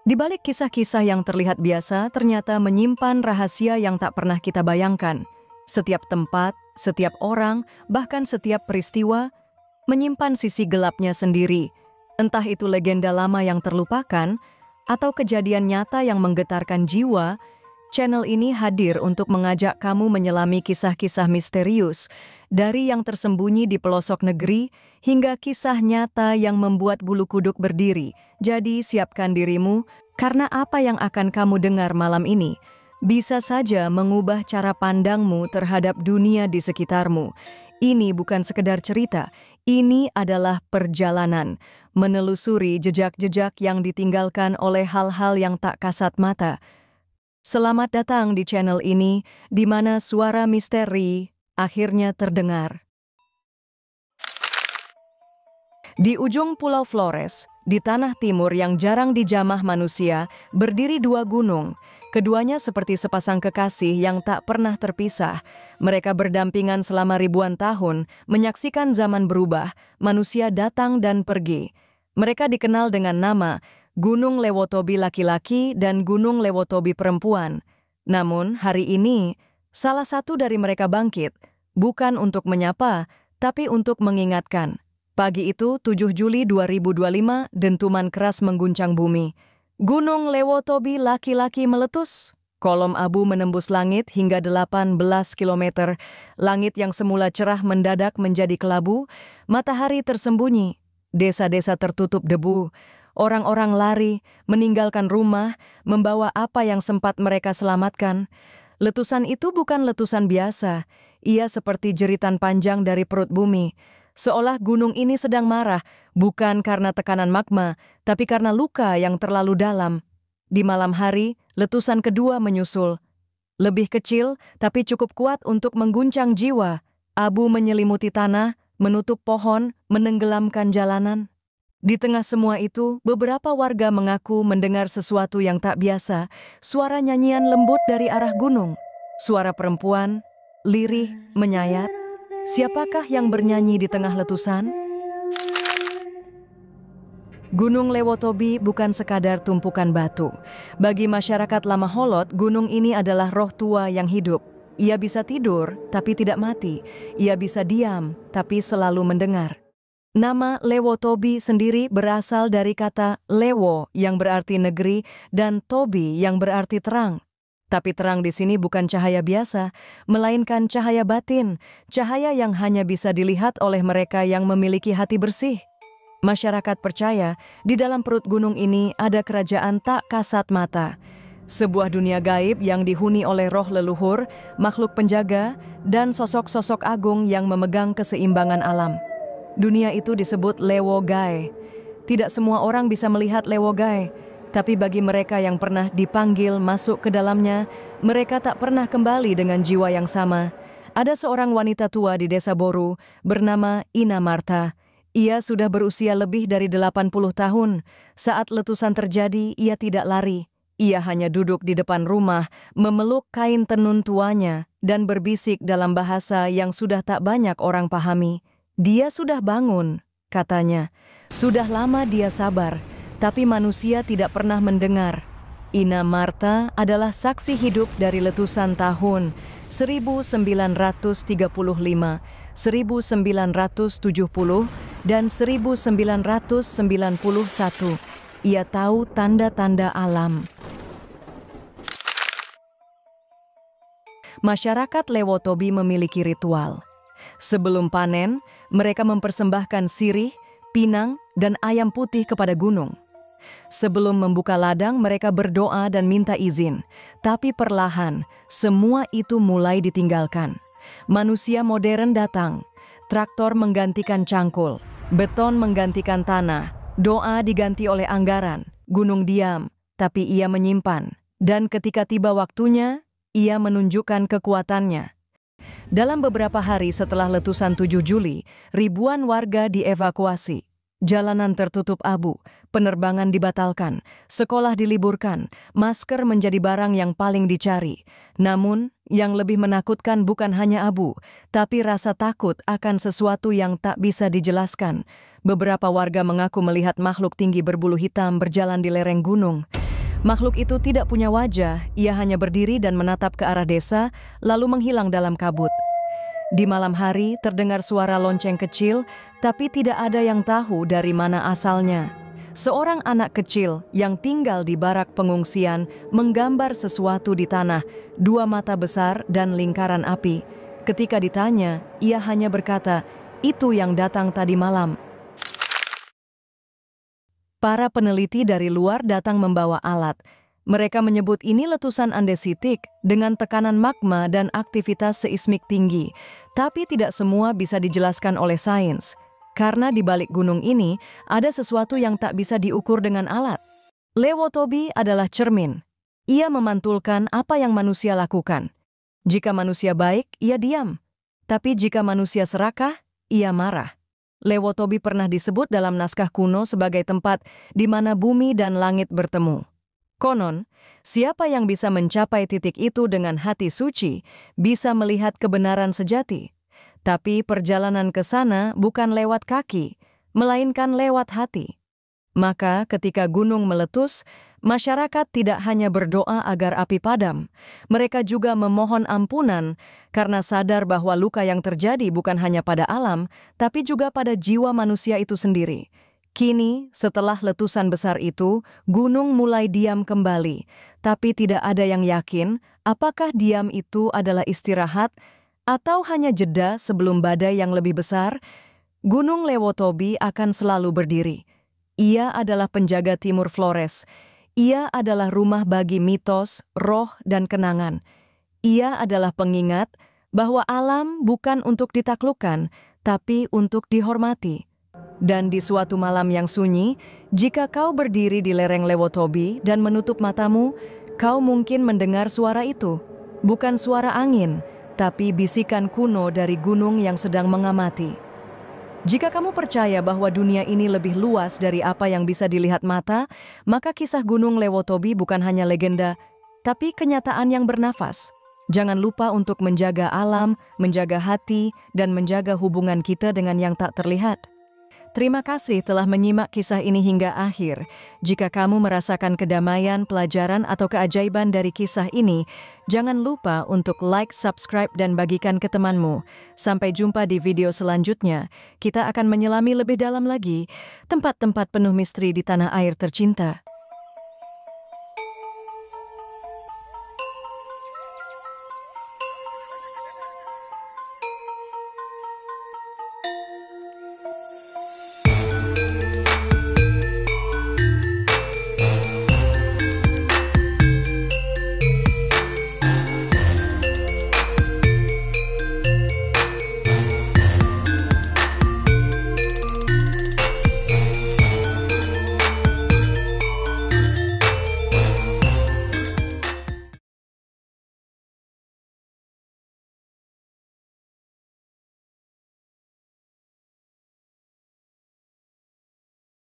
Di balik kisah-kisah yang terlihat biasa, ternyata menyimpan rahasia yang tak pernah kita bayangkan. Setiap tempat, setiap orang, bahkan setiap peristiwa menyimpan sisi gelapnya sendiri. Entah itu legenda lama yang terlupakan, atau kejadian nyata yang menggetarkan jiwa, channel ini hadir untuk mengajak kamu menyelami kisah-kisah misterius, dari yang tersembunyi di pelosok negeri hingga kisah nyata yang membuat bulu kuduk berdiri. Jadi siapkan dirimu, karena apa yang akan kamu dengar malam ini bisa saja mengubah cara pandangmu terhadap dunia di sekitarmu. Ini bukan sekedar cerita, ini adalah perjalanan, menelusuri jejak-jejak yang ditinggalkan oleh hal-hal yang tak kasat mata. Selamat datang di channel ini, di mana suara misteri akhirnya terdengar. Di ujung Pulau Flores, di tanah timur yang jarang dijamah manusia, berdiri dua gunung. Keduanya seperti sepasang kekasih yang tak pernah terpisah. Mereka berdampingan selama ribuan tahun, menyaksikan zaman berubah, manusia datang dan pergi. Mereka dikenal dengan nama Gunung Lewotobi laki-laki dan Gunung Lewotobi perempuan. Namun hari ini, salah satu dari mereka bangkit, bukan untuk menyapa, tapi untuk mengingatkan. Pagi itu, 7 Juli 2025, dentuman keras mengguncang bumi. Gunung Lewotobi laki-laki meletus. Kolom abu menembus langit hingga 18 km. Langit yang semula cerah mendadak menjadi kelabu. Matahari tersembunyi. Desa-desa tertutup debu. Orang-orang lari, meninggalkan rumah, membawa apa yang sempat mereka selamatkan. Letusan itu bukan letusan biasa. Ia seperti jeritan panjang dari perut bumi. Seolah gunung ini sedang marah, bukan karena tekanan magma, tapi karena luka yang terlalu dalam. Di malam hari, letusan kedua menyusul. Lebih kecil, tapi cukup kuat untuk mengguncang jiwa. Abu menyelimuti tanah, menutup pohon, menenggelamkan jalanan. Di tengah semua itu, beberapa warga mengaku mendengar sesuatu yang tak biasa, suara nyanyian lembut dari arah gunung. Suara perempuan, lirih, menyayat. Siapakah yang bernyanyi di tengah letusan? Gunung Lewotobi bukan sekadar tumpukan batu. Bagi masyarakat Lama Holot, gunung ini adalah roh tua yang hidup. Ia bisa tidur, tapi tidak mati. Ia bisa diam, tapi selalu mendengar. Nama Lewotobi sendiri berasal dari kata Lewo yang berarti negeri dan Tobi yang berarti terang. Tapi terang di sini bukan cahaya biasa, melainkan cahaya batin, cahaya yang hanya bisa dilihat oleh mereka yang memiliki hati bersih. Masyarakat percaya di dalam perut gunung ini ada kerajaan tak kasat mata. Sebuah dunia gaib yang dihuni oleh roh leluhur, makhluk penjaga, dan sosok-sosok agung yang memegang keseimbangan alam. Dunia itu disebut Lewo Gae. Tidak semua orang bisa melihat Lewo Gae. Tapi bagi mereka yang pernah dipanggil masuk ke dalamnya, mereka tak pernah kembali dengan jiwa yang sama. Ada seorang wanita tua di desa Boru bernama Ina Marta. Ia sudah berusia lebih dari 80 tahun. Saat letusan terjadi, ia tidak lari. Ia hanya duduk di depan rumah, memeluk kain tenun tuanya, dan berbisik dalam bahasa yang sudah tak banyak orang pahami. Dia sudah bangun, katanya. Sudah lama dia sabar. Tapi manusia tidak pernah mendengar. Ina Marta adalah saksi hidup dari letusan tahun 1935, 1970, dan 1991. Ia tahu tanda-tanda alam. Masyarakat Lewotobi memiliki ritual. Sebelum panen, mereka mempersembahkan sirih, pinang, dan ayam putih kepada gunung. Sebelum membuka ladang, mereka berdoa dan minta izin. Tapi perlahan, semua itu mulai ditinggalkan. Manusia modern datang. Traktor menggantikan cangkul. Beton menggantikan tanah. Doa diganti oleh anggaran. Gunung diam, tapi ia menyimpan. Dan ketika tiba waktunya, ia menunjukkan kekuatannya. Dalam beberapa hari setelah letusan 7 Juli, ribuan warga dievakuasi. Jalanan tertutup abu, penerbangan dibatalkan, sekolah diliburkan, masker menjadi barang yang paling dicari. Namun, yang lebih menakutkan bukan hanya abu, tapi rasa takut akan sesuatu yang tak bisa dijelaskan. Beberapa warga mengaku melihat makhluk tinggi berbulu hitam berjalan di lereng gunung. Makhluk itu tidak punya wajah, ia hanya berdiri dan menatap ke arah desa, lalu menghilang dalam kabut. Di malam hari terdengar suara lonceng kecil, tapi tidak ada yang tahu dari mana asalnya. Seorang anak kecil yang tinggal di barak pengungsian menggambar sesuatu di tanah, 2 mata besar dan lingkaran api. Ketika ditanya, ia hanya berkata, "Itu yang datang tadi malam." Para peneliti dari luar datang membawa alat. Mereka menyebut ini letusan andesitik dengan tekanan magma dan aktivitas seismik tinggi. Tapi tidak semua bisa dijelaskan oleh sains. Karena di balik gunung ini ada sesuatu yang tak bisa diukur dengan alat. Lewotobi adalah cermin. Ia memantulkan apa yang manusia lakukan. Jika manusia baik, ia diam. Tapi jika manusia serakah, ia marah. Lewotobi pernah disebut dalam naskah kuno sebagai tempat di mana bumi dan langit bertemu. Konon, siapa yang bisa mencapai titik itu dengan hati suci, bisa melihat kebenaran sejati. Tapi perjalanan ke sana bukan lewat kaki, melainkan lewat hati. Maka ketika gunung meletus, masyarakat tidak hanya berdoa agar api padam, mereka juga memohon ampunan karena sadar bahwa luka yang terjadi bukan hanya pada alam, tapi juga pada jiwa manusia itu sendiri. Kini, setelah letusan besar itu, gunung mulai diam kembali, tapi tidak ada yang yakin apakah diam itu adalah istirahat atau hanya jeda sebelum badai yang lebih besar. Gunung Lewotobi akan selalu berdiri. Ia adalah penjaga timur Flores. Ia adalah rumah bagi mitos, roh, dan kenangan. Ia adalah pengingat bahwa alam bukan untuk ditaklukkan, tapi untuk dihormati. Dan di suatu malam yang sunyi, jika kau berdiri di lereng Lewotobi dan menutup matamu, kau mungkin mendengar suara itu. Bukan suara angin, tapi bisikan kuno dari gunung yang sedang mengamati. Jika kamu percaya bahwa dunia ini lebih luas dari apa yang bisa dilihat mata, maka kisah Gunung Lewotobi bukan hanya legenda, tapi kenyataan yang bernafas. Jangan lupa untuk menjaga alam, menjaga hati, dan menjaga hubungan kita dengan yang tak terlihat. Terima kasih telah menyimak kisah ini hingga akhir. Jika kamu merasakan kedamaian, pelajaran, atau keajaiban dari kisah ini, jangan lupa untuk like, subscribe, dan bagikan ke temanmu. Sampai jumpa di video selanjutnya. Kita akan menyelami lebih dalam lagi tempat-tempat penuh misteri di tanah air tercinta.